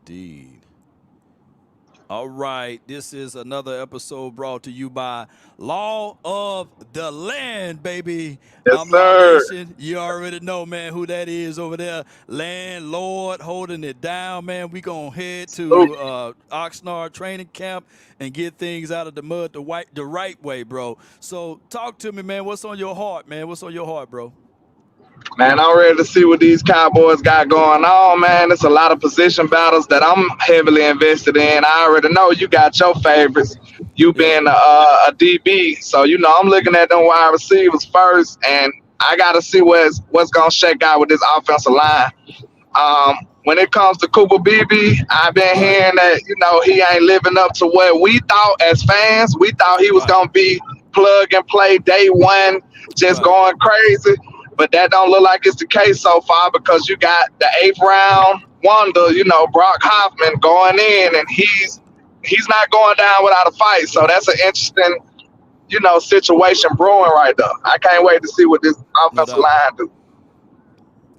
indeed. All right, this is another episode brought to you by Law of the Land, baby. Yes, I'm Law sir. Nation. You already know, man, who that is over there. Landlord holding it down, man. We gonna head Salute. to Oxnard training camp and get things out of the mud the right way, bro. So talk to me, man. What's on your heart, man? What's on your heart, bro? Man, I'm ready to see what these Cowboys got going on, man. It's a lot of position battles that I'm heavily invested in. I already know you got your favorites. You Yeah. being a DB, so I'm looking at them wide receivers first, and I got to see what's gonna shake out with this offensive line. When it comes to Cooper Beebe, I've been Right. hearing that he ain't living up to what we thought as fans. We thought he was Right. gonna be plug and play day one, just Right. going crazy. But that don't look like it's the case so far because you got the eighth round wonder, Brock Hoffman going in, and he's not going down without a fight. So that's an interesting, situation brewing right there. I can't wait to see what this No offensive doubt. line do.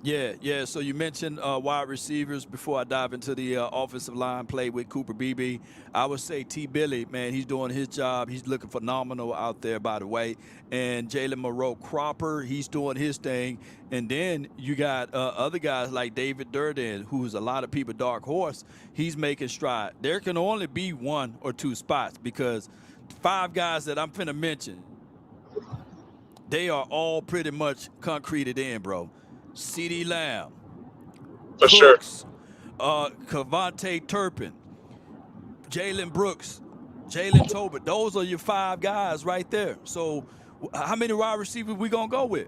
Yeah, yeah. So you mentioned wide receivers before I dive into the offensive line play with Cooper Beebe. I would say T. Billy, man, he's doing his job. He's looking phenomenal out there, by the way. And Jalen Moreau Cropper, he's doing his thing. And then you got other guys like David Durden, who's a lot of people dark horse. He's making stride. There can only be one or two spots because five guys that I'm finna mention, they are all pretty much concreted in, bro. CeeDee Lamb, For sure. Cooks, Cavante Turpin, Jalen Brooks, Jalen Tobit. Those are your five guys right there. So how many wide receivers we going to go with?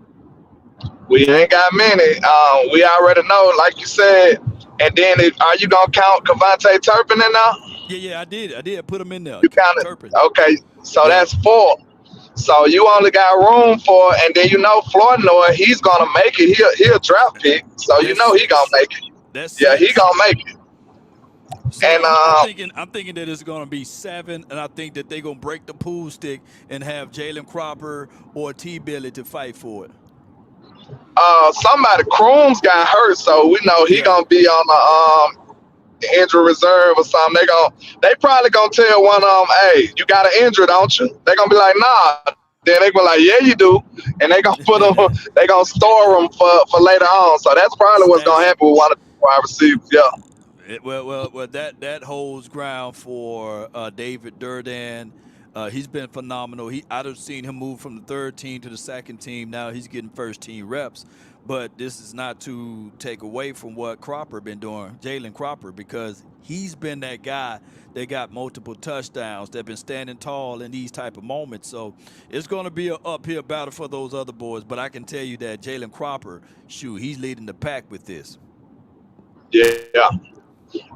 We ain't got many. We already know, like you said. And then, are you gonna count Cavante Turpin in there? Yeah, yeah, I did. I did put them in there. You count it. Turpin. Okay, so Yeah. that's four. So you only got room for, and then Flournoy, he's gonna make it. He'll draft pick, so That's he gonna six. make it. That's Yeah, he six. gonna make it. So And I'm thinking that it's gonna be seven, and I think that they're gonna break the pool stick and have Jalen Cropper or T. Billy to fight for it. somebody Crooms got hurt, so we know he Yeah. gonna be on the injury reserve or something. They probably gonna tell one of them, hey, you got an injury, don't you? They gonna be like, nah. Then they gonna be like, yeah, you do, and they gonna put them, they gonna store them for later on. So that's probably what's gonna Stash happen with one of the wide receivers. Yeah. well. That holds ground for David Durden. He's been phenomenal. I've seen him move from the third team to the second team. Now he's getting first team reps. But this is not to take away from what Cropper been doing, Jalen Cropper, because he's been that guy that got multiple touchdowns, that been standing tall in these type of moments. So it's going to be an uphill battle for those other boys. But I can tell you that Jalen Cropper, shoot, he's leading the pack with this. Yeah, Yeah.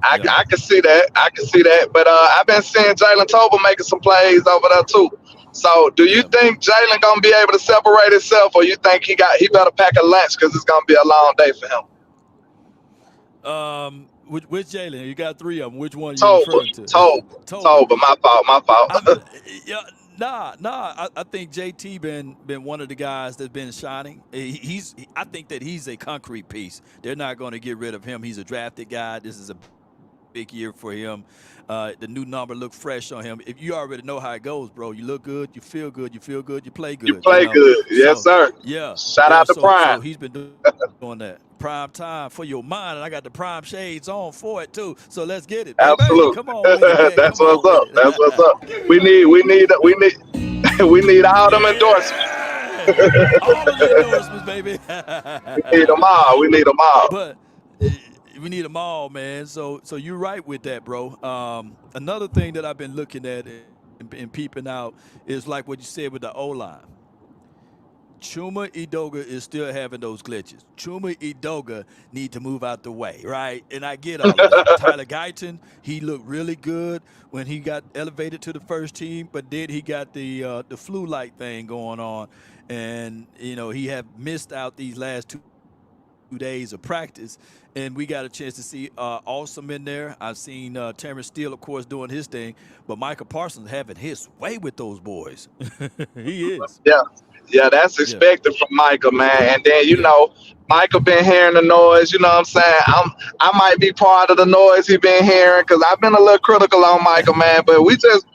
I can see that. I can see that. But I've been seeing Jalen Tolbert making some plays over there too. So, do you Yeah. think Jalen gonna be able to separate himself, or you think he better pack a lunch because it's gonna be a long day for him? Which Jalen? You got three of them. Which one are you referring Tolbert, to? Tolbert, Tobin. Tolbert. My fault. Yeah, nah. I think JT been one of the guys that's been shining. I think that he's a concrete piece. They're not going to get rid of him. He's a drafted guy. This is a big year for him. The new number look fresh on him. If you already know how it goes, bro, you look good, you feel good, you feel good, you play You good. play good, yes, So sir. yeah, Shout yeah. out to So Prime. he's been doing that. Prime time for your mind, and I got the prime shades on for it too. So let's get it, baby. Absolutely. Come on with it, man. That's Come what's on with up. That's what's it. up. We need we need all them endorsements. Yeah, all of the endorsements, baby. We need them all. We need them all. But we need them all, man. So you're right with that, bro. Another thing that I've been looking at and peeping out is like what you said with the O line. Chuma Edoga is still having those glitches. Chuma Edoga need to move out the way, right? And I get all of that. Tyler Guyton, he looked really good when he got elevated to the first team, but then he got the flu-like thing going on, and he have missed out these last 2 days of practice, and we got a chance to see Awesome in there. I've seen Terrence Steele, of course, doing his thing, but Micah Parsons having his way with those boys. He is. Yeah, yeah, that's Yeah, expected from Micah, man. And then yeah. Micah been hearing the noise. You know what I'm saying? I might be part of the noise he been hearing because I've been a little critical on Micah, man. But we just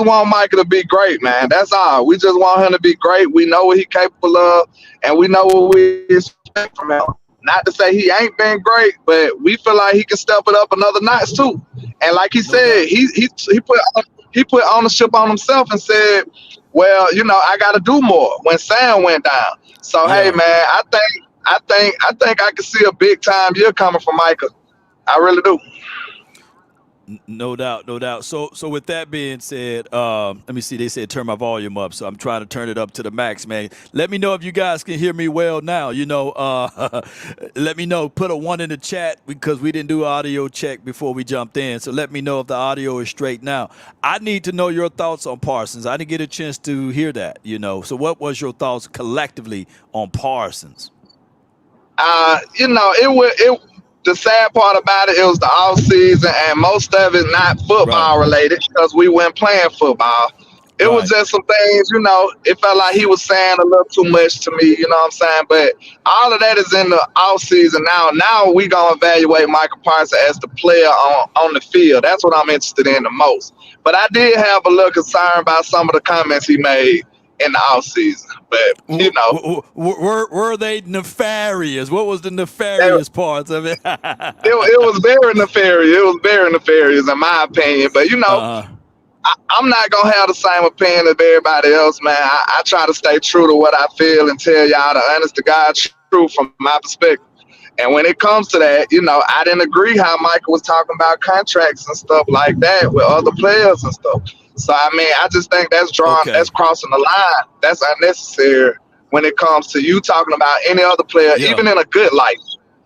want Micah to be great, man. That's all. We just want him to be great. We know what he's capable of, and we know what we expect from him. Not to say he ain't been great, but we feel like he can step it up another notch too. And like he No said, doubt. he put ownership on himself and said, "Well, I got to do more." When Sam went down, so hey, Yeah. man, I think I can see a big time year coming from Micah. I really do. No doubt, no doubt. So with that being said, let me see. They said turn my volume up, so I'm trying to turn it up to the max, man. Let me know if you guys can hear me well now. Let me know. Put a 1 in the chat because we didn't do audio check before we jumped in. So let me know if the audio is straight now. I need to know your thoughts on Parsons. I didn't get a chance to hear that. So what was your thoughts collectively on Parsons? It. The sad part about it was the off season, and most of it not Right, football related because we weren't playing football. It was right. just some things, it felt like he was saying a little too much to me, you know what I'm saying? But all of that is in the off season now. Now we gonna evaluate Michael Parsons as the player on the field. That's what I'm interested in the most. But I did have a little concern about some of the comments he made in the off season. But Were they nefarious? What was the they, nefarious parts of it? it was very nefarious. It was very nefarious in my opinion. But uh, I'm not gonna have the same opinion as everybody else, man. I try to stay true to what I feel and tell y'all the honest to God truth from my perspective. And when it comes to that, I didn't agree how Michael was talking about contracts and stuff like that with other players and stuff. So I mean, I just think okay. that's crossing the line. That's unnecessary when it comes to you talking about any other player, Yeah. even in a good light,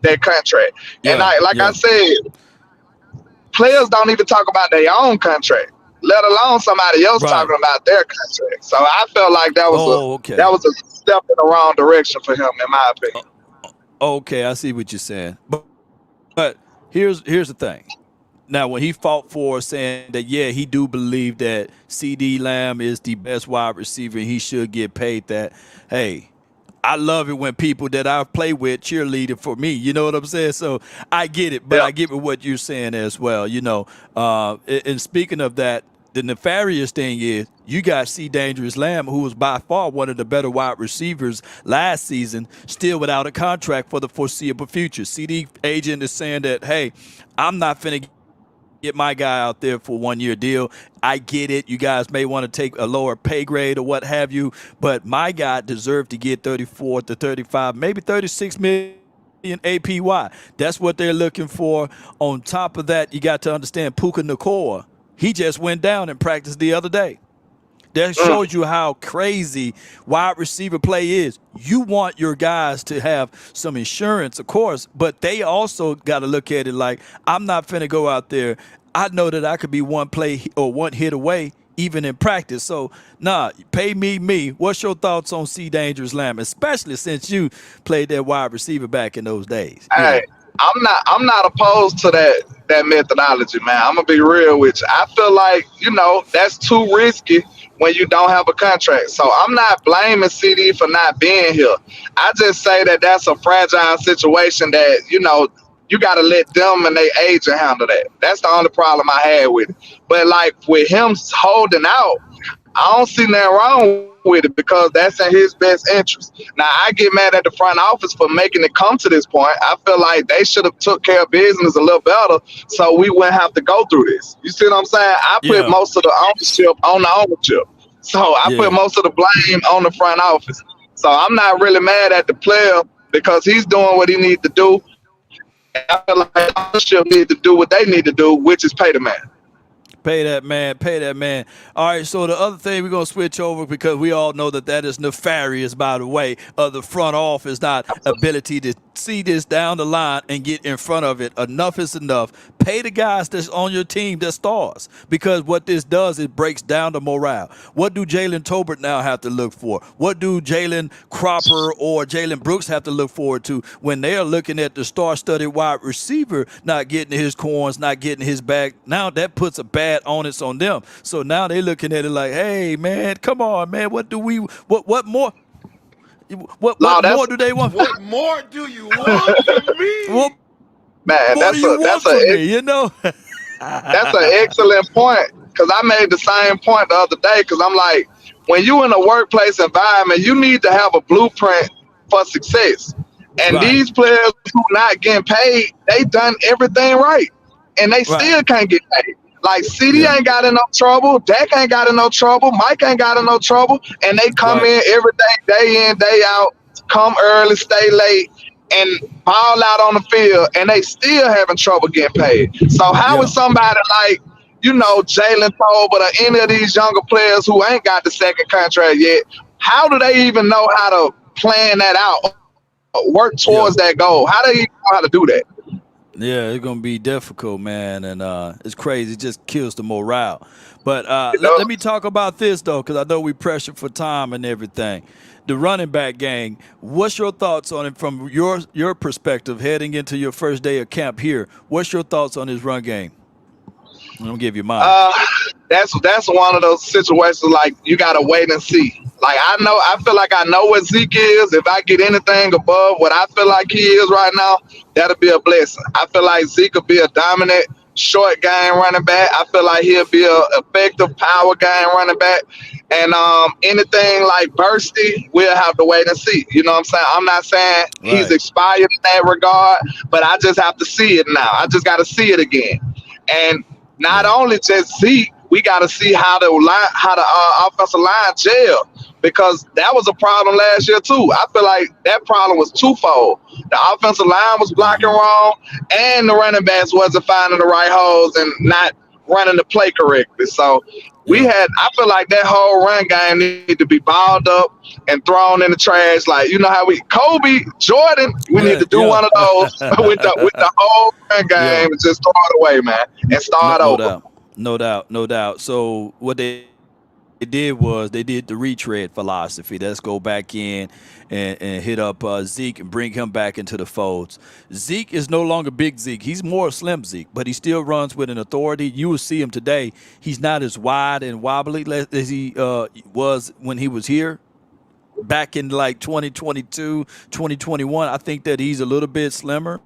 their contract. And Yeah. like I Yeah. said, players don't even talk about their own contract, let alone somebody else Right. talking about their contract. So I felt like that was Oh, that okay. was a step in the wrong direction for him, in my opinion. Okay. I see what you're saying. But here's the thing. Now, when he fought for saying that, yeah, he do believe that CeeDee Lamb is the best wide receiver and he should get paid that, hey, I love it when people that I've played with cheerleading for me. You know what I'm saying? So I get it, but Yeah. I get what you're saying as well. And speaking of that, the nefarious thing is you got C. Dangerous Lamb, who was by far one of the better wide receivers last season, still without a contract for the foreseeable future. CD agent is saying that, hey, I'm not finna get my guy out there for 1 year deal. I get it. You guys may want to take a lower pay grade or what have you, but my guy deserved to get 34 to 35, maybe 36 million APY. That's what they're looking for. On top of that, you got to understand Puka Nakua. He just went down in practice the other day. That Mm. shows you how crazy wide receiver play is. You want your guys to have some insurance, of course, but they also got to look at it like, I'm not finna go out there. I know that I could be one play or one hit away, even in practice. So, pay me. What's your thoughts on C. Dangerous Lamb, especially since you played that wide receiver back in those days? Hey, I'm not opposed to that methodology, man. I'm gonna be real with you. I feel like that's too risky when you don't have a contract. So I'm not blaming CD for not being here. I just say that that's a fragile situation that you got to let them and their agent handle that. That's the only problem I had with it. But like with him holding out, I don't see nothing wrong with it because that's in his best interest. Now I get mad at the front office for making it come to this point. I feel like they should have took care of business a little better so we wouldn't have to go through this. You see what I'm saying? I put Yeah, most of the ownership on the ownership. So I put yeah. most of the blame on the front office. So I'm not really mad at the player because he's doing what he needs to do. And I feel like the ownership need to do what they need to do, which is pay the man. Pay that man. Pay that man. All right, so the other thing we're going to switch over because we all know that is nefarious, by the way, of the front office, not ability to see this down the line and get in front of it. Enough is enough. Pay the guys that's on your team that stars, because what this does, it breaks down the morale. What do Jalen Tolbert now have to look for? What do Jalen Cropper or Jalen Brooks have to look forward to when they are looking at the star-studded wide receiver not getting his corns, not getting his bag? Now that puts a bad onus on them. So now they're looking at it like, hey, man, come on, man. What more? What more do they want? What more do you want from me? What Man, more do you want from me? You know, that's an excellent point, because I made the same point the other day, because I'm like, when you in a workplace environment, you need to have a blueprint for success. And Right. these players who not getting paid, they done everything right, and they still can't get paid. Like CeeDee ain't got in no trouble, Dak ain't got in no trouble, Mike ain't got in no trouble, and they come in every day in, day out, come early, stay late, and ball out on the field, and they still having trouble getting paid. So how is somebody like, Jalen Tolbert or any of these younger players who ain't got the second contract yet, how do they even know how to plan that out, work towards that goal? How do they even know how to do that? Yeah, it's gonna be difficult, man, and it's crazy. It just kills the morale. But let me talk about this though, because I know we pressure for time and everything. The running back gang. What's your thoughts on it from your perspective heading into your first day of camp here? What's your thoughts on his run game? I'm gonna give you mine. That's one of those situations like you gotta wait and see. Like I feel like I know what Zeke is. If I get anything above what I feel like he is right now, that'll be a blessing. I feel like Zeke will be a dominant short game running back. I feel like he'll be a effective power game running back. And anything like bursty, we'll have to wait and see. You know what I'm saying? I'm not saying he's expired in that regard, but I just have to see it now. I just got to see it again. And not only just Zeke, we got to see how the offensive line gel, because that was a problem last year too. I feel like that problem was twofold. The offensive line was blocking wrong, and the running backs wasn't finding the right holes and not running the play correctly. So I feel like that whole run game needed to be balled up and thrown in the trash. Like, you know how Kobe, Jordan, we need to do one of those with the whole run game and just throw it away, man, and start over. No doubt. So what they did was they did the retread philosophy. Let's go back in and hit up Zeke and bring him back into the folds. Zeke is no longer big Zeke. He's more slim Zeke, but he still runs with an authority. You will see him today. He's not as wide and wobbly as he was when he was here back in like 2022, 2021. I think that he's a little bit slimmer.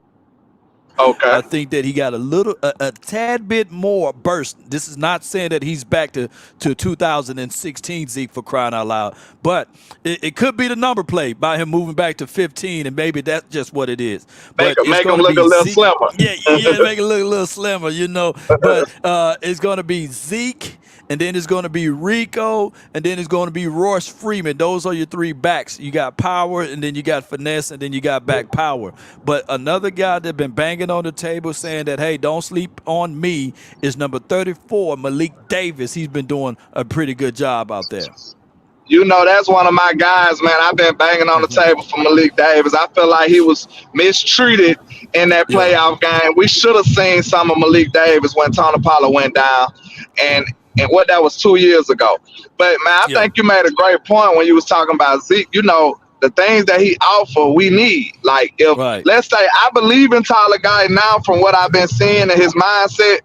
Okay. I think that he got a tad bit more burst. This is not saying that he's back to 2016 Zeke, for crying out loud, but it could be the number play by him moving back to 15, and maybe that's just what it is. Make him look a little slimmer. Yeah, make it look a little slimmer, But it's going to be Zeke, and then it's going to be Rico, and then it's going to be Royce Freeman. Those are your three backs. You got power, and then you got finesse, and then you got back power. But another guy that's been banging on the table saying that, hey, don't sleep on me, is number 34, Malik Davis. He's been doing a pretty good job out there. That's one of my guys, man. I've been banging on the table for Malik Davis. I feel like he was mistreated in that playoff game. We should have seen some of Malik Davis when Tony Pollard went down, and what that was 2 years ago. But, man, I think you made a great point when you was talking about Zeke. The things that he offer, we need. Like, let's say I believe in Tyler Guy now from what I've been seeing in his mindset.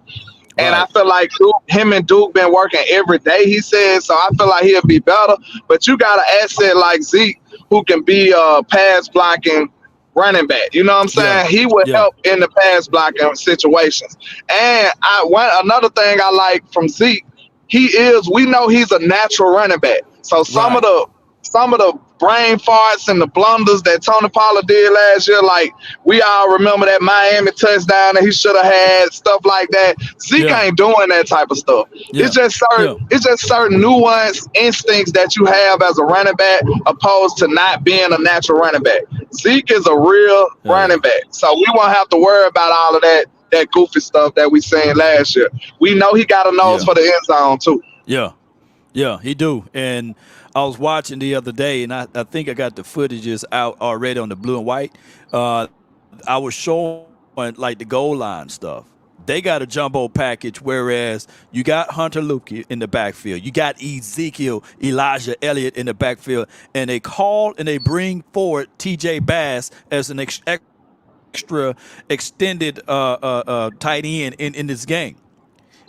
And I feel like him and Duke been working every day, he said. So I feel like he'll be better. But you got an asset like Zeke who can be a pass blocking running back. You know what I'm saying? He would help in the pass blocking situations. And another thing I like from Zeke, we know he's a natural running back. So some of the brain farts and the blunders that Tony Pollard did last year, like we all remember that Miami touchdown that he should have had, stuff like that. Zeke ain't doing that type of stuff. It's just certain nuanced instincts that you have as a running back opposed to not being a natural running back. Zeke is a real running back. So we won't have to worry about all of that goofy stuff that we seen last year. We know he got a nose for the end zone too. Yeah. Yeah, he do. And I was watching the other day, and I think I got the footages out already on the blue and white. I was showing like the goal line stuff. They got a jumbo package, whereas you got Hunter Luke in the backfield. You got Ezekiel, Elijah Elliott in the backfield. And they call and they bring forward TJ Bass as an extra extended tight end in this game.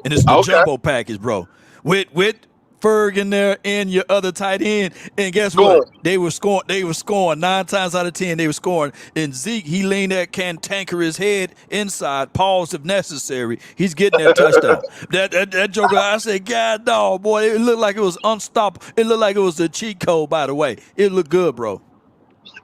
And it's the Okay. jumbo package, bro. With Ferg in there and your other tight end. And guess what? Good. They were scoring. They were scoring 9 times out of 10. They were scoring. And Zeke, he leaned that cantankerous head inside. Pause if necessary. He's getting that touchdown. That joker. I said, God, dog, boy. It looked like it was unstoppable. It looked like it was a cheat code. By the way, it looked good, bro.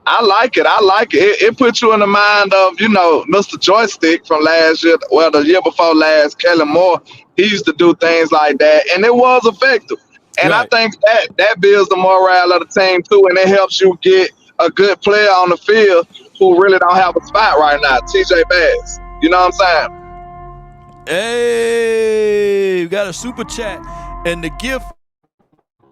I like it. I like it. It puts you in the mind of, Mr. Joystick from last year, well, the year before last, Kellen Moore. He used to do things like that, and it was effective. And I Right. think that builds the morale of the team, too, and it helps you get a good player on the field who really don't have a spot right now, TJ Bass. You know what I'm saying? Hey, we got a super chat. And the gift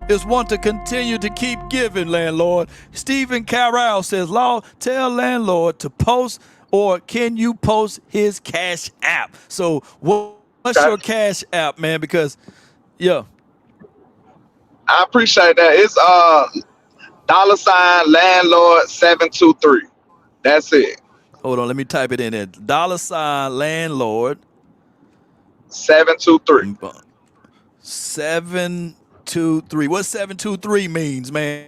is one to continue to keep giving, landlord. Stephen Carroll says, Law, tell landlord to post, or can you post his cash app? So what's Okay. your cash app, man? Because, yeah. I appreciate that. It's $ landlord 723. That's it. Hold on, let me type it in there. $landlord 723. 723. What 723 means, man?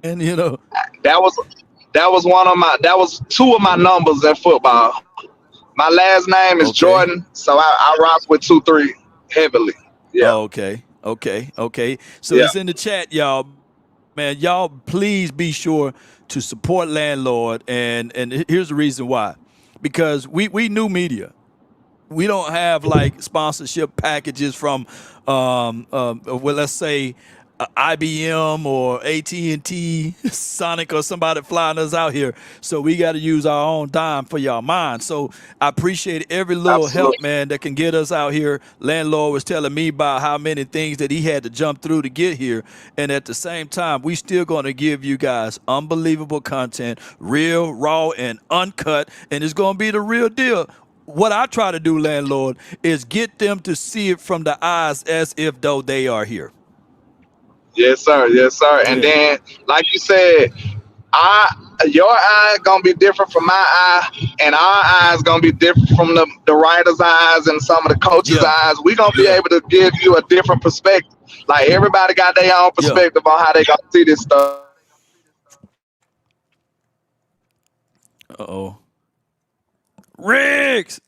And That was that was two of my numbers in football. My last name is okay. Jordan, so I rock with 2-3 heavily. Yeah, Okay. So yeah, it's in the chat, y'all. Man, y'all please be sure to support landlord, and here's the reason why. Because we new media. We don't have like sponsorship packages from well, let's say IBM or AT&T, Sonic, or somebody flying us out here. So we got to use our own dime for y'all mind. So I appreciate every little help, absolutely. man, that can get us out here. Landlord was telling me about how many things that he had to jump through to get here. And at the same time, we still going to give you guys unbelievable content, real, raw, and uncut. And it's going to be the real deal. What I try to do, landlord, is get them to see it from the eyes as if though they are here. Yes, sir. Yes, sir. And Yeah. then, like you said, I your eye gonna be different from my eye, and our eyes gonna be different from the writer's eyes and some of the coaches' Yeah. eyes. We gonna be Yeah. able to give you a different perspective. Like everybody got their own Yeah. perspective on how they gonna see this stuff. Uh-oh. Riggs!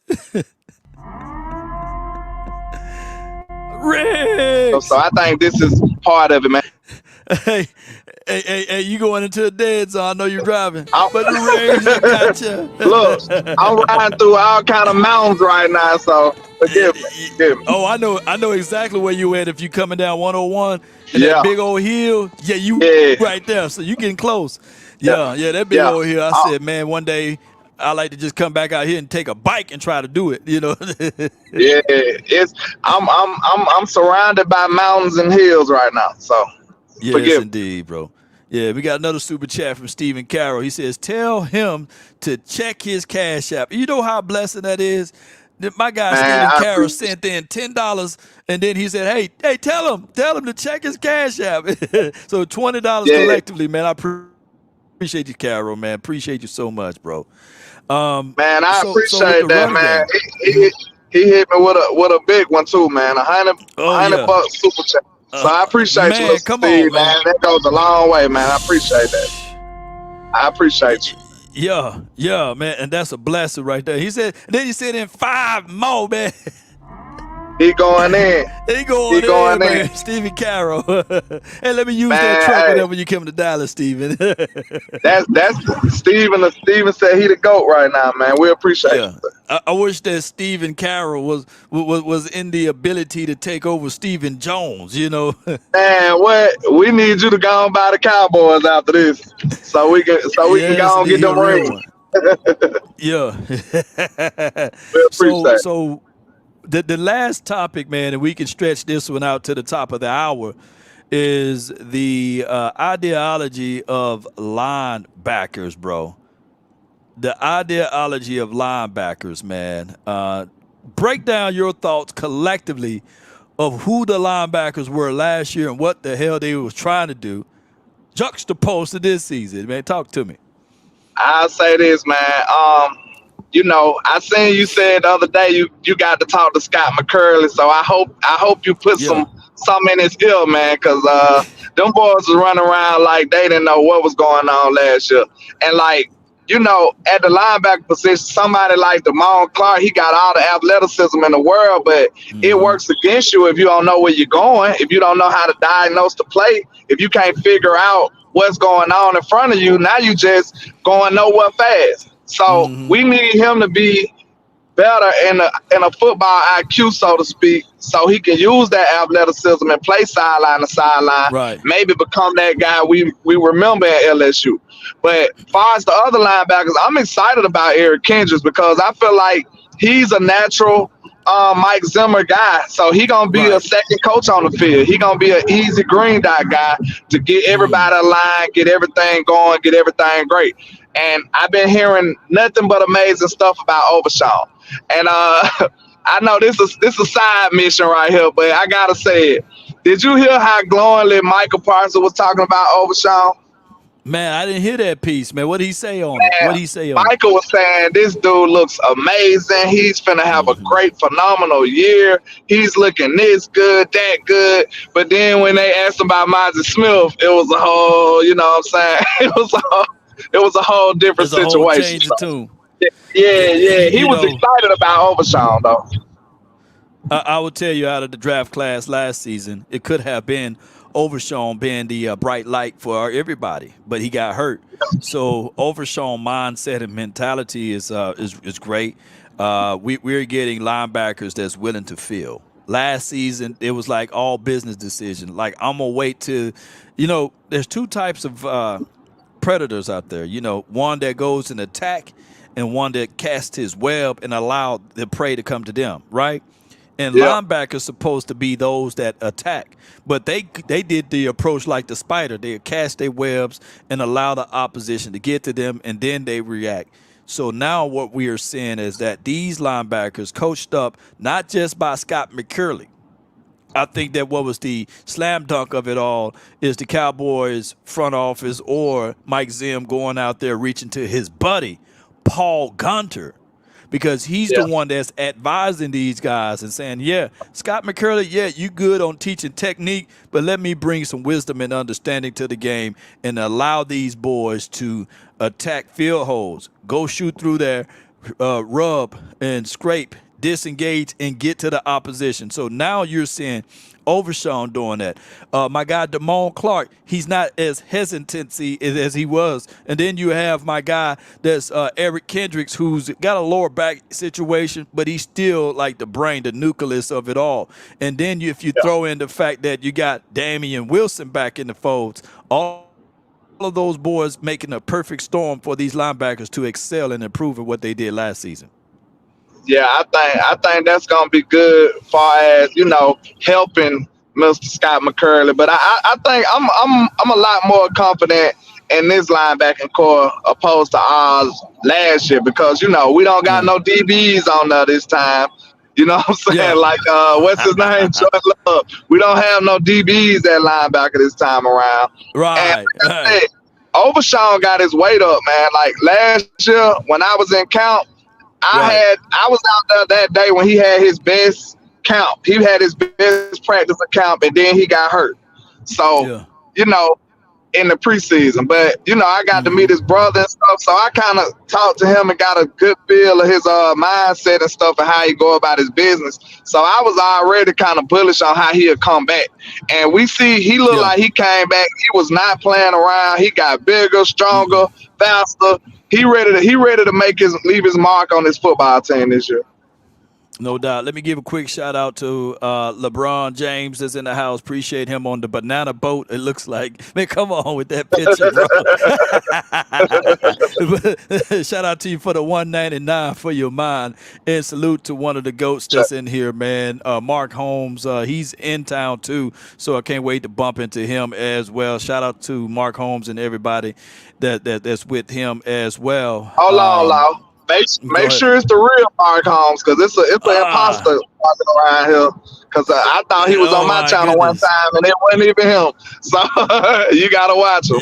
So Riggs! I think this is part of it, man. Hey, hey, you going into the dead zone. I know you're driving. I'm, But the Riggs, I got look, I'm you. riding through all kind of mountains right now, so forgive me. Forgive me. Oh, I know exactly where you at if you coming down 101 and that Yeah, big old hill. Yeah, you yeah, right there. So you getting close. yeah, Yeah, that big yeah. old hill. I Uh, said, man, one day I like to just come back out here and take a bike and try to do it. yeah, it's I'm surrounded by mountains and hills right now, so Yes, forgive me. indeed, bro. Yeah, we got another super chat from Stephen Carroll. He says, tell him to check his cash app. You know how blessing that is? My guy Man, Stephen I Carroll appreciate sent in $10, and then he said, hey, tell him to check his cash app. So $20 yeah, collectively, man. I appreciate you, Carroll, man. Appreciate you so much, bro. man, I So with appreciate the that, run man. game. He hit me with a big one too, man. Oh $100 yeah, super chat. So I appreciate you, man. Mr. Come on, Steve, man. man. That goes a long way, man. I appreciate that. I appreciate you. Yeah, man, and that's a blessing right there. He said, then he said in 5 more, man. He going in. He He going going in, in. man. Stevie Carroll. Hey, let me use that Man, truck hey, whenever you come to Dallas, Steven. that's Steven. Steven said he the GOAT right now, man. We appreciate Yeah. you. I wish that Stephen Carroll was in the ability to take over Stephen Jones, Man, what we need you to go on by the Cowboys after this, so we can Yes, go and indeed. get He a them real rings. one. Yeah. We appreciate it. so the last topic, man, and we can stretch this one out to the top of the hour. is the ideology of linebackers, bro. The ideology of linebackers, man. Break down your thoughts collectively of who the linebackers were last year and what the hell they was trying to do, juxtaposed to this season, man. Talk to me. I'll say this, man. I seen you said the other day you got to talk to Scott McCurley, so I hope you put Yeah. some in his ear, man, because them boys was running around like they didn't know what was going on last year. And like, at the linebacker position, somebody like Damone Clark, he got all the athleticism in the world, but it works against you if you don't know where you're going, if you don't know how to diagnose the play, if you can't figure out what's going on in front of you. Now you just going nowhere fast. So we need him to be better in a football IQ, so to speak, so he can use that athleticism and play sideline to sideline. Right. Maybe become that guy we remember at LSU. But as far as the other linebackers, I'm excited about Eric Kendricks because I feel like he's a natural Mike Zimmer guy. So he gonna be a second coach on the field. He gonna be an easy green dot guy to get everybody aligned, get everything going, get everything great. And I've been hearing nothing but amazing stuff about Overshown. And I know this is a side mission right here, but I gotta say it. Did you hear how glowingly Micah Parsons was talking about Overshown? Man, I didn't hear that piece, man. What did he say on it? What did he say on it? Michael was saying this dude looks amazing. He's finna have a great, phenomenal year. He's looking this good, that good. But then when they asked him about Mozzie Smith, it was a whole, you know what I'm saying? It was a whole different There's a situation. whole change of tune. Yeah. He was excited about Overshown, though. I will tell you, out of the draft class last season, it could have been Overshown being the bright light for everybody, but he got hurt. So Overshown mindset and mentality is great. We're getting linebackers that's willing to fill. Last season, it was like all business decision. Like, I'm going to wait till, there's two types of predators out there. One that goes and attack and one that casts his web and allow the prey to come to them, right? And linebackers supposed to be those that attack. But they did the approach like the spider. They cast their webs and allow the opposition to get to them, and then they react. So now what we are seeing is that these linebackers coached up not just by Scott McCurley. I think that what was the slam dunk of it all is the Cowboys front office or Mike Zim going out there reaching to his buddy, Paul Gunter, because he's the one that's advising these guys and saying, Scott McCurley, you good on teaching technique, but let me bring some wisdom and understanding to the game and allow these boys to attack field holes, go shoot through there, rub and scrape, disengage, and get to the opposition. So now you're seeing Overshown doing that. My guy Damone Clark, he's not as hesitancy as he was. And then you have my guy that's Eric Kendricks, who's got a lower back situation, but he's still like the brain, the nucleus of it all. And then if you throw in the fact that you got Damian Wilson back in the folds, all of those boys making a perfect storm for these linebackers to excel and improve at what they did last season. Yeah, I think that's gonna be good as far as helping Mr. Scott McCurley. But I think I'm a lot more confident in this linebacking core opposed to ours last year because we don't got no DBs on there this time. You know what I'm saying? Yeah. Like what's his name? Troy Love. We don't have no DBs at linebacker this time around. Right. And like I said, Overshown got his weight up, man. Like last year when I was in camp. I was out there that day when he had his best camp. He had his best practice camp, and then he got hurt. So, in the preseason. But, I got to meet his brother and stuff, so I kind of talked to him and got a good feel of his mindset and stuff and how he go about his business. So I was already kind of bullish on how he'll come back. And we see he looked like he came back. He was not playing around. He got bigger, stronger, faster. He ready to leave his mark on his football team this year. No doubt. Let me give a quick shout out to LeBron James that's in the house. Appreciate him on the banana boat. It looks like, man, come on with that picture, bro. Shout out to you for the 199 for your mind. And salute to one of the GOATs that's in here, man. Mark Holmes. He's in town too. So I can't wait to bump into him as well. Shout out to Mark Holmes and everybody that's with him as well. Hold on, Law. Make sure it's the real Mark Holmes, because it's an imposter walking around here. Because I thought he was on my channel one time and it wasn't even him. So you gotta watch him.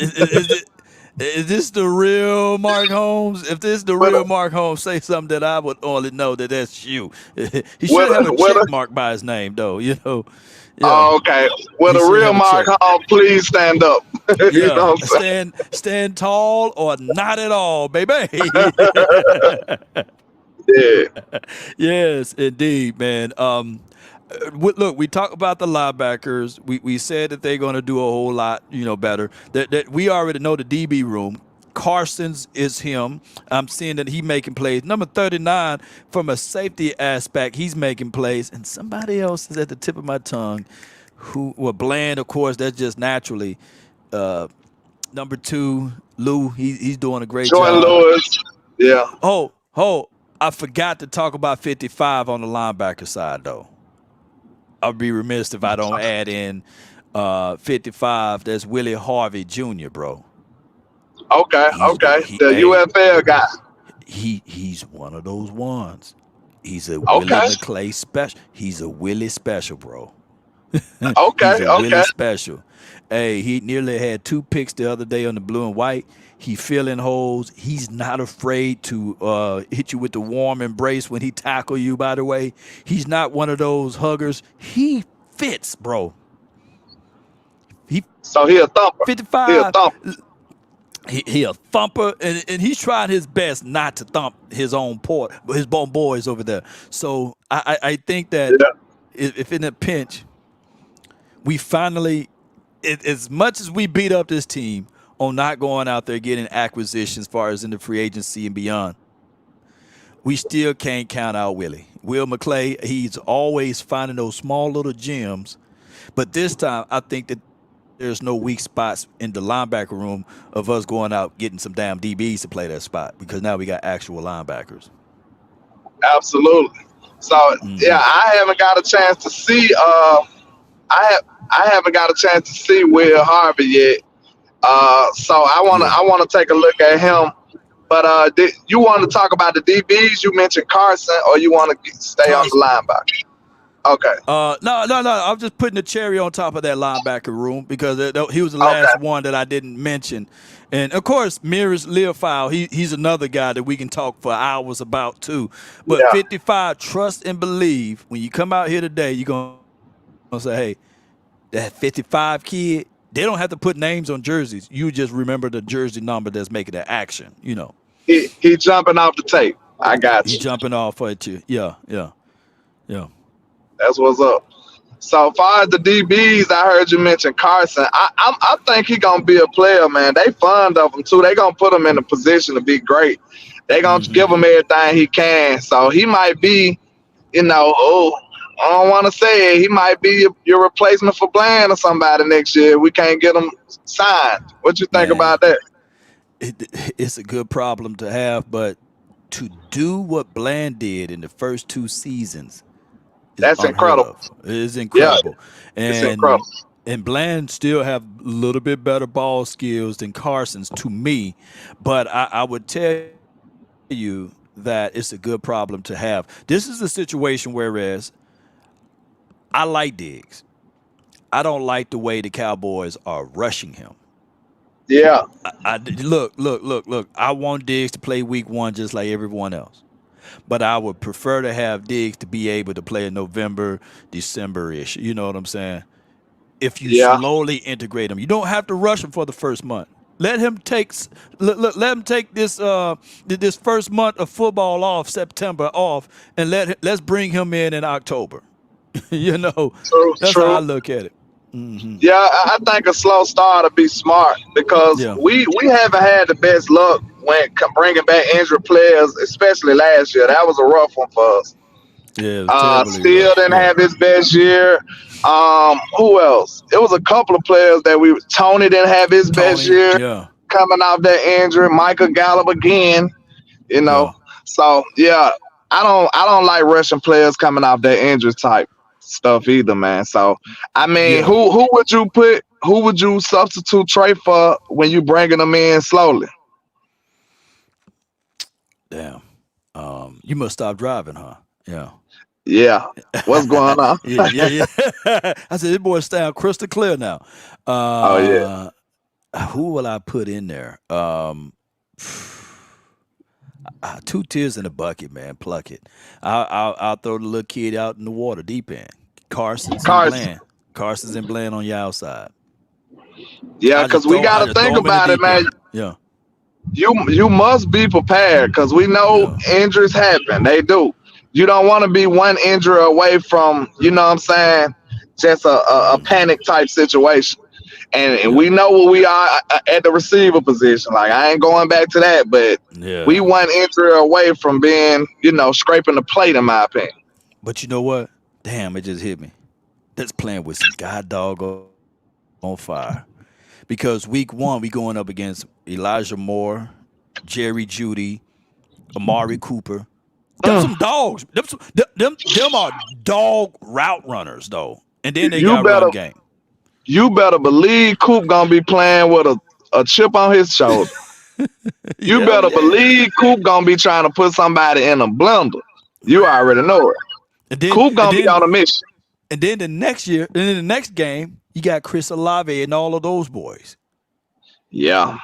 Is this the real Mark Holmes? If this is the real Mark Holmes, say something that I would only know that that's you. He should have a check mark by his name, though. You know. Yeah. Oh, okay. Well, the real Mark Holmes, please stand up. You know stand tall or not at all, baby. Yeah. Yes, indeed, man. Look, we talked about the linebackers. We said that they're going to do a whole lot, better. That we already know the DB room. Parsons is him. I'm seeing that he making plays. Number 39, from a safety aspect, he's making plays. And somebody else is at the tip of my tongue. Bland, of course, that's just naturally. Number 2, Lou, he's doing a great Jordan job. Lewis, yeah. Oh, I forgot to talk about 55 on the linebacker side, though. I'll be remiss if I don't add in 55. That's Willie Harvey Jr., bro. Okay. The UFL guy. He's one of those ones. He's a Willie McClay special. He's a Willie special, bro. Okay. Willie special. Hey, he nearly had 2 picks the other day on the blue and white. He filling holes. He's not afraid to hit you with the warm embrace when he tackle you, by the way. He's not one of those huggers. He fits, bro. So he a thumper. 55. He a thumper. He a thumper, and he's trying his best not to thump his own boys over there. So I think that if in a pinch, we finally, as much as we beat up this team on not going out there getting acquisitions as far as in the free agency and beyond, we still can't count out Willie. Will McClay, he's always finding those small little gems. But this time, I think that there's no weak spots in the linebacker room of us going out getting some damn DBs to play that spot, because now we got actual linebackers. Absolutely. So yeah, I haven't got a chance to see. I haven't got a chance to see Will Harvey yet. So I want to take a look at him. But you want to talk about the DBs? You mentioned Carson, or you want to stay on the linebacker? Okay. No. I'm just putting the cherry on top of that linebacker room, because he was the last one that I didn't mention. And, of course, Mirrors Leofile, he's another guy that we can talk for hours about, too. But 55, trust and believe, when you come out here today, you're going to say, hey, that 55 kid, they don't have to put names on jerseys. You just remember the jersey number that's making the action, He jumping off the tape. I got you. He jumping off at you. Yeah. That's what's up. So far as the DBs, I heard you mention Carson. I think he gonna be a player, man. They fond of him too. They gonna put him in a position to be great. They gonna give him everything he can. So he might be, I don't want to say it. He might be your replacement for Bland or somebody next year. We can't get him signed. What you think about that? It's a good problem to have, but to do what Bland did in the first 2 seasons, that's incredible. It is incredible. Yeah, it's incredible. And Bland still have a little bit better ball skills than Carson's to me, but I would tell you that it's a good problem to have. This is a situation whereas I like Diggs. I don't like the way the Cowboys are rushing him. Yeah. Look. I want Diggs to play week 1 just like everyone else. But I would prefer to have Diggs to be able to play in November, December-ish. You know what I'm saying? If you slowly integrate him, you don't have to rush him for the first month. Let him take this this first month of football off, September off, and let's bring him in October. That's how I look at it. Mm-hmm. Yeah, I think a slow start would be smart, because we haven't had the best luck when bringing back injured players, especially last year. That was a rough one for us. Yeah, it was terribly Still rushed. didn't Yeah. have his best year. Who else? It was a couple of players that Tony didn't have his best Tony. year Yeah. coming off that injury. Micah Gallup again, you know. Yeah. So yeah, I don't like rushing players coming off that injury type stuff either, man. So I mean, Yeah. who would you put? Who would you substitute Trey for when you bringing them in slowly? Damn. You must stop driving, huh? Yeah. Yeah, what's going on? Yeah, yeah. I said, this boy sound crystal clear now. Oh yeah, Who will I put in there? 2 tears in the bucket, man. Pluck it. I'll throw the little kid out in the water, deep end. Carson's and Carson. Bland. Carson's and Bland on your outside. Yeah, because we got to think about it, man. Yeah. You must be prepared because we know Yeah. injuries happen. They do. You don't want to be one injury away from, you know what I'm saying, just a panic type situation. And we know where we are at the receiver position. Like, I ain't going back to that, but we one injury away from being, scraping the plate, in my opinion. But you know what? Damn, it just hit me. That's playing with some god dog on fire. Because week 1, we going up against Elijah Moore, Jerry Jeudy, Amari Cooper. Them some dogs. Them are dog route runners, though. And then they got run game. You better believe Coop gonna be playing with a chip on his shoulder. You better believe Coop gonna be trying to put somebody in a blender. You already know it. And then, Coop gonna be on a mission. And then the next game, you got Chris Olave and all of those boys. Yeah.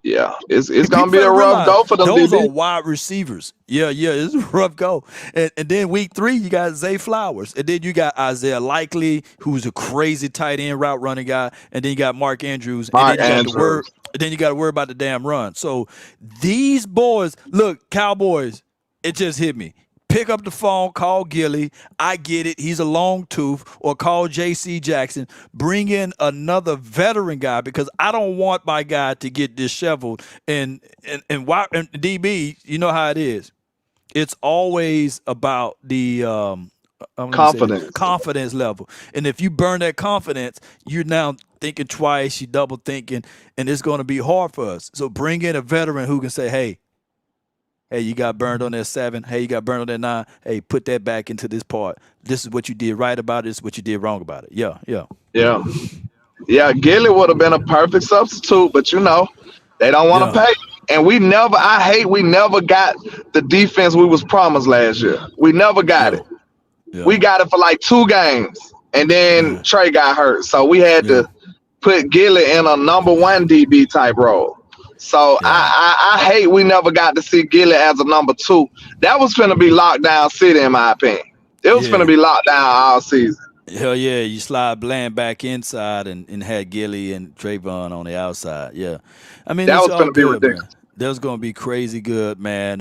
Yeah. It's gonna be a rough go for them. Those are wide receivers. Yeah, it's a rough go. And then week 3, you got Zay Flowers. And then you got Isaiah Likely, who's a crazy tight end route running guy. And then you got Mark Andrews. And then you got to worry about the damn run. So these boys, look, Cowboys, it just hit me. Pick up the phone, call Gilly. I get it. He's a long tooth. Or call J.C. Jackson. Bring in another veteran guy because I don't want my guy to get disheveled. And DB, you know how it is. It's always about the confidence level. And if you burn that confidence, you're now thinking twice, you're double thinking, and it's going to be hard for us. So bring in a veteran who can say, hey, you got burned on that 7. Hey, you got burned on that 9. Hey, put that back into this part. This is what you did right about it. This is what you did wrong about it. Yeah. Yeah, Gilly would have been a perfect substitute, but they don't want to pay. And we never got the defense we was promised last year. We never got it. Yeah. We got it for like 2 games, and then Trey got hurt. So we had to put Gilly in a number 1 DB type role. So I hate we never got to see Gilly as a number 2. That was finna be lockdown city, in my opinion. It was finna be locked down all season. Hell yeah, you slide Bland back inside and had Gilly and Trayvon on the outside. Yeah, I mean that was gonna be ridiculous. Man. That was gonna be crazy good, man.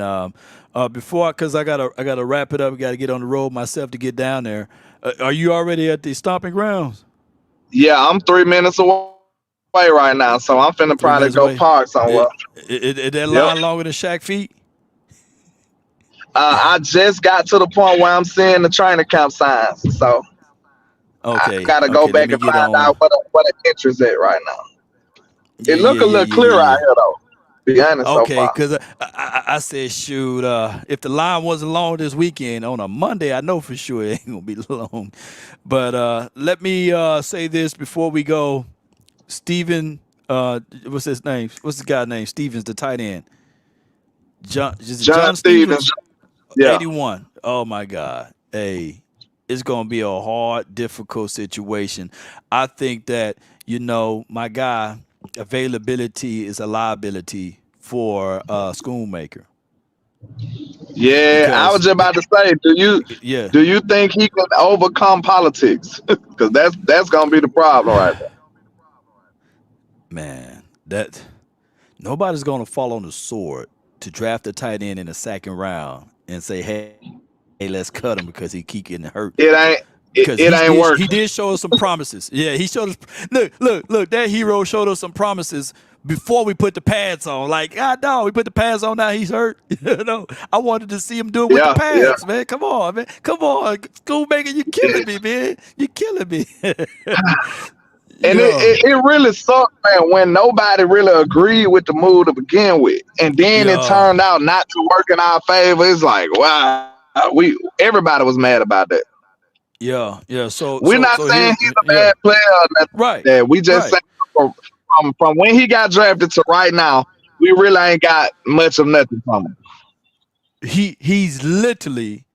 Because I gotta wrap it up. We gotta get on the road myself to get down there. Are you already at the stomping grounds? Yeah, I'm 3 minutes away right now, so I'm finna probably go park somewhere. Is that line longer than Shaq feet? I just got to the point where I'm seeing the training camp signs, so I gotta go back and find out what the entrance at right now. It look a little clear out here though. Be honest, okay, because I said, shoot, if the line wasn't long this weekend on a Monday, I know for sure it ain't gonna be long. But let me say this before we go. Steven, what's his name? What's the guy's name? Stevens, the tight end. John Stevens. Yeah. 81. Oh my God. Hey, it's gonna be a hard, difficult situation. I think that, my guy, availability is a liability for Schoonmaker. Yeah, because I was just about to say, do you think he can overcome politics? Because that's gonna be the problem right there. Man, that nobody's gonna fall on the sword to draft a tight end in the 2nd round and say, hey, let's cut him because he keep getting hurt. It ain't working. He did show us some promises. Yeah, he showed us. Look. That hero showed us some promises before we put the pads on. Like, God, no, we put the pads on now. He's hurt. I wanted to see him do it with the Yeah, yeah. pads, man. Come on, man. Come on, Schoolmaker, you killing me, man. You killing me. And Yeah, it really sucked, man, when nobody really agreed with the move to begin with. And then it yeah, turned out not to work in our favor. It's like, wow, everybody was mad about that. yeah. So, We're so, not so saying here, he's a yeah, bad player or nothing like right, that. We just right. saying from when he got drafted to right now, we really ain't got much of nothing from him. He's literally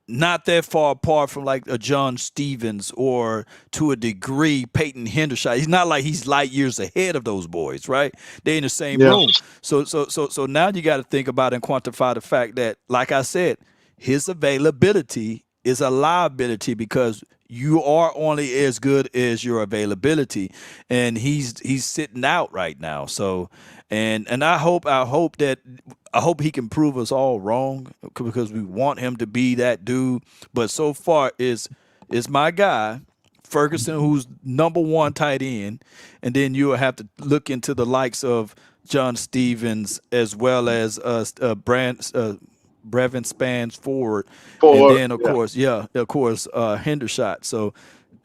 not that far apart from like a John Stevens or to a degree Peyton Hendershot. He's not like he's light years ahead of those boys, right? They in the same Yeah. room. So now you got to think about and quantify the fact that, like I said, his availability is a liability because you are only as good as your availability, and he's sitting out right now. So, and I hope he can prove us all wrong because we want him to be that dude. But so far is my guy Ferguson, who's number one tight end, and then you'll have to look into the likes of John Stevens as well as Brevin Spans forward, and For then of yeah. course, Hendershot. So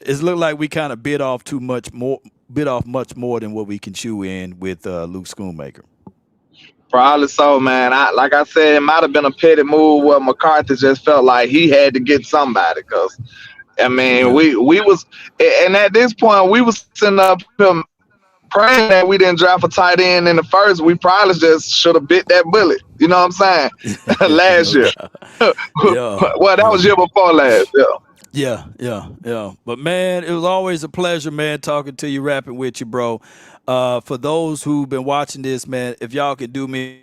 it's looked like we kind of bit off much more than what we can chew in with Luke Schoonmaker. Probably so, man. Like I said, it might have been a petty move where McCarthy just felt like he had to get somebody. Because I mean, Yeah. we was, and at this point, we was sitting up here praying that we didn't draft a tight end in the first. We probably just should have bit that bullet. You know what I'm saying? Last No year. doubt. Yeah, Well, that was yeah. year before last. Yeah. Yeah. But man, it was always a pleasure, man, talking to you, rapping with you, bro. For those who've been watching this, man, if y'all could do me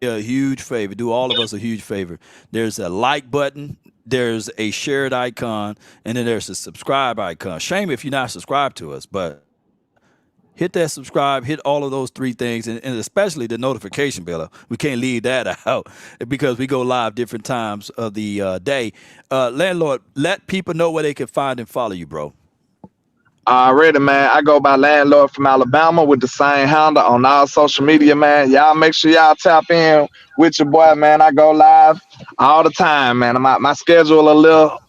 a huge favor, do all of us a huge favor. There's a like button, there's a shared icon, and then there's a subscribe icon. Shame if you're not subscribed to us, but hit that subscribe, hit all of those three things, and especially the notification bell. We can't leave that out because we go live different times of the day. Landlord, let people know where they can find and follow you, bro. Already, man. I go by Landlord from Alabama with the same handle on all social media, man. Y'all make sure y'all tap in with your boy, man. I go live all the time, man. My schedule a little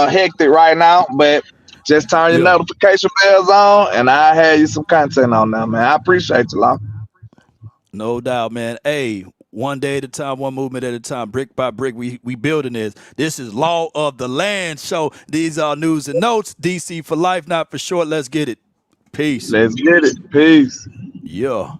hectic right now, but just turn your Yeah. notification bells on and I'll have you some content on there, man. I appreciate you, Law. No doubt, man. Hey, one day at a time, one movement at a time, brick by brick, we building this. This is Law of the Land show. These are news and notes. DC for life, not for short. Let's get it. Peace. Let's get it. Peace. Yeah.